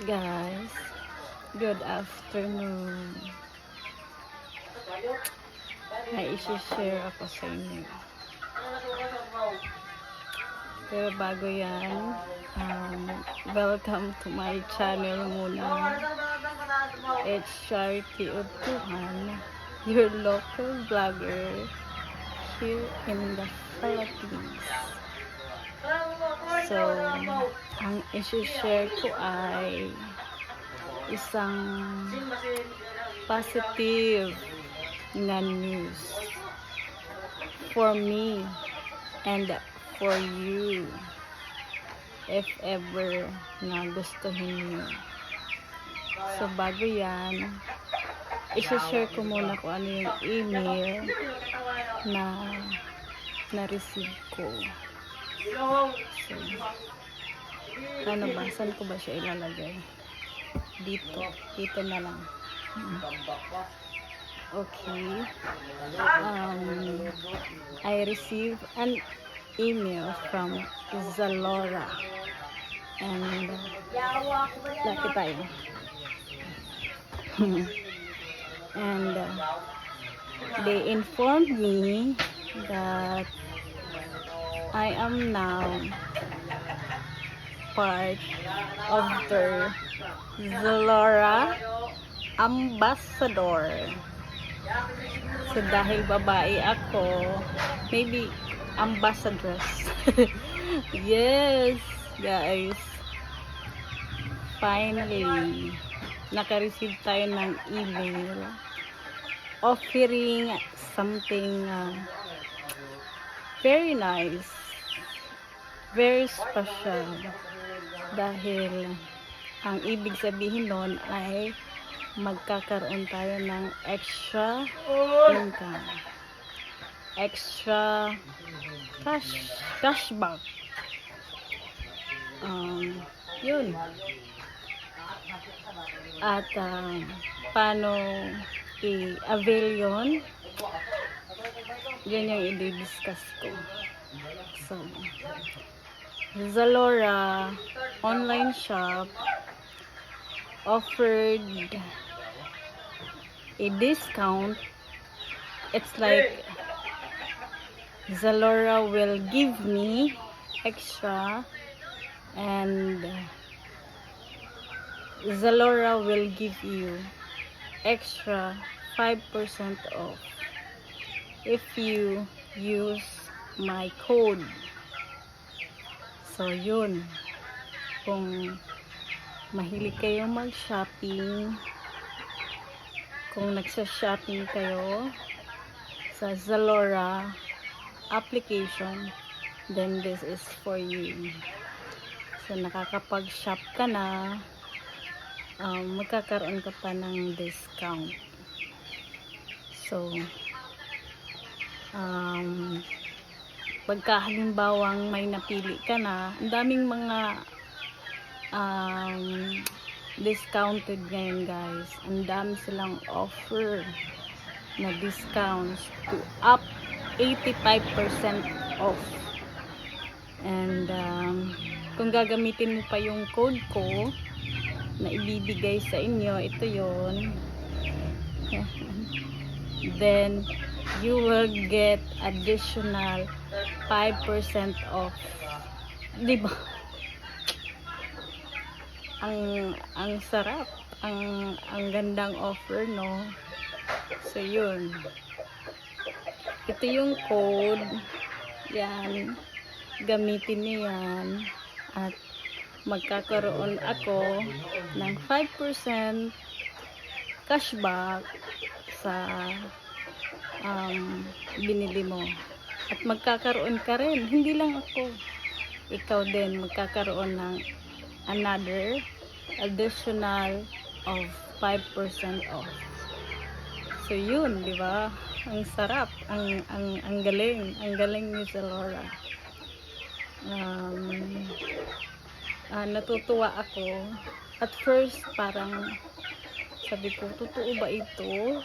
Guys, good afternoon. May isi-share ako sa inyo. Pero bago yan, welcome to my channel muna. It's Charity Utuhan, your local vlogger here in the Philippines. So, ang isi-share ko ay isang positive na news for me and for you if ever na gustuhin nyo. So, bago yan, isi-share ko muna kung ano yung email na na-receive ko. So, ano ba? Saan ko ba siya ilalagay? Dito na lang. Okay. I received an email from Zalora. And, lapit tayo. And, they informed me that I am now part of the Zalora Ambassador. So, dahil babae ako, maybe ambassadress. Yes, guys. Finally, naka-receive tayo ng email offering something very nice, very special, dahil ang ibig sabihin nun ay magkakaroon tayo ng extra income, extra cashback. Yun. At paano i-avail yun, yan yung i-discuss ko. So, Zalora online shop offered a discount. It's like Zalora will give me extra and Zalora will give you extra 5% off if you use my code. So, yun. Kung mahilig kayo mag-shopping, kung nagsa-shopping kayo sa Zalora application, then this is for you. So, nakakapag-shop ka na, magkakaroon ka pa ng discount. So, pagka halimbawang may napili ka na, ang daming mga discounted ngayon, guys. Ang dami silang offer na discounts to up 85% off. And kung gagamitin mo pa yung code ko na ibibigay sa inyo, ito yon. Then you will get additional 5% off. Diba? Ang sarap, ang gandang offer, no? So, yun. Ito yung code. Yan. Gamitin niyo yan. At magkakaroon ako ng 5% cashback sa binili mo. At magkakaroon ka rin, hindi lang ako, ikaw din magkakaroon ng another additional of 5% off. So yun, di ba? Ang sarap, ang galing ni Zalora. Natutuwa ako. At first, parang sabi ko, totoo ba ito?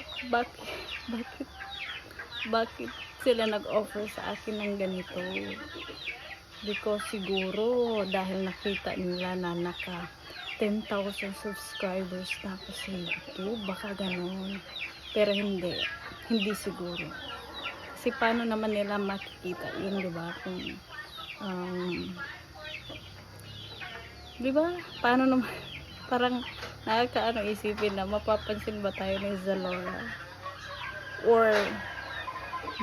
Bakit sila nag-offer sa akin ng ganito? Because siguro dahil nakita nila na 10,000 subscribers na ako sa YouTube. Baka ganun. Pero hindi. Hindi siguro. Kasi paano naman nila makikita yun, diba? Kung, diba? Paano naman, parang nakakaano isipin na mapapansin ba tayo ni Zalora? Or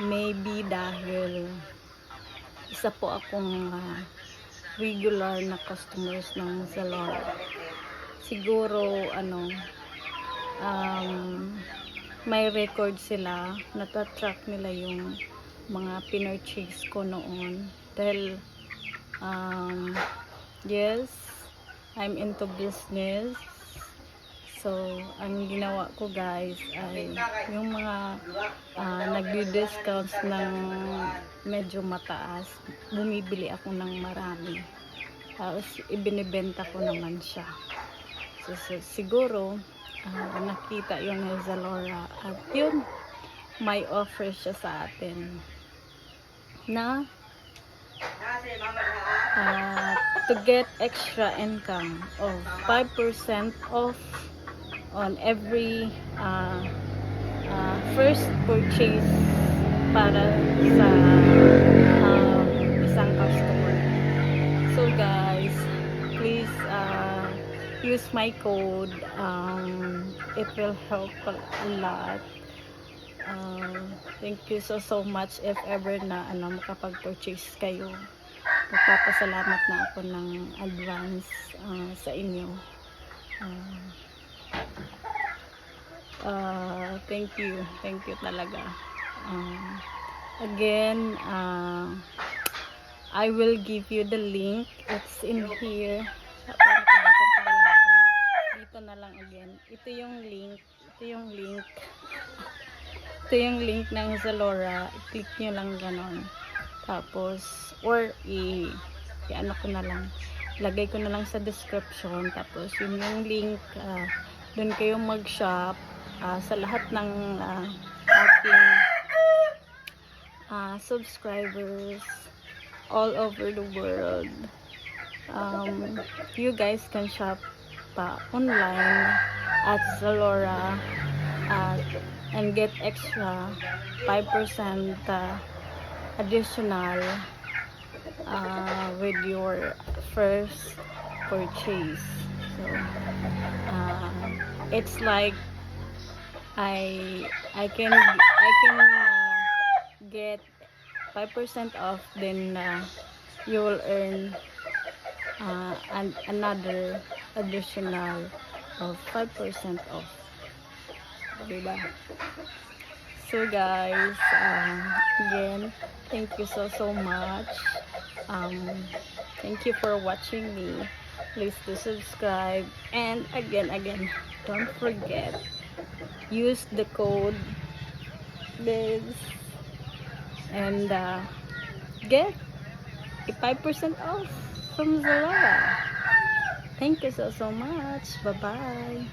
maybe dahil isa po akong regular na customers ng Zalora. Siguro may record sila, natatrack nila yung mga pinurchase ko noon dahil yes, I'm into business. So ang ginawa ko guys ay yung mga nagdi-discounts ng medyo mataas, bumibili ako ng marami, tapos ibinibenta ko naman siya. So siguro nakita yung Zalora at yun, may offer siya sa atin na to get extra income of 5% off on every first purchase para sa isang customer. So guys, please use my code. It will help a lot. Thank you so much if ever na makapag-purchase kayo. Magpapasalamat na ako ng advance sa inyo. Thank you talaga. Again, I will give you the link. It's in here. Dito na lang again. Ito yung link ng Zalora. I-click nyo lang ganon. Tapos or i-ano ko na lang, lagay ko na lang sa description. Tapos yun yung link, doon kayo mag-shop sa lahat ng ating subscribers all over the world. You guys can shop online at Zalora and get extra 5% additional with your first purchase. So it's like I can get 5% off, then you will earn another additional of 5% off, diba? So guys, again, thank you so much. Thank you for watching me. Please do subscribe, and again, don't forget, use the code this and get a 5% off from Zalora. Thank you so much. Bye bye.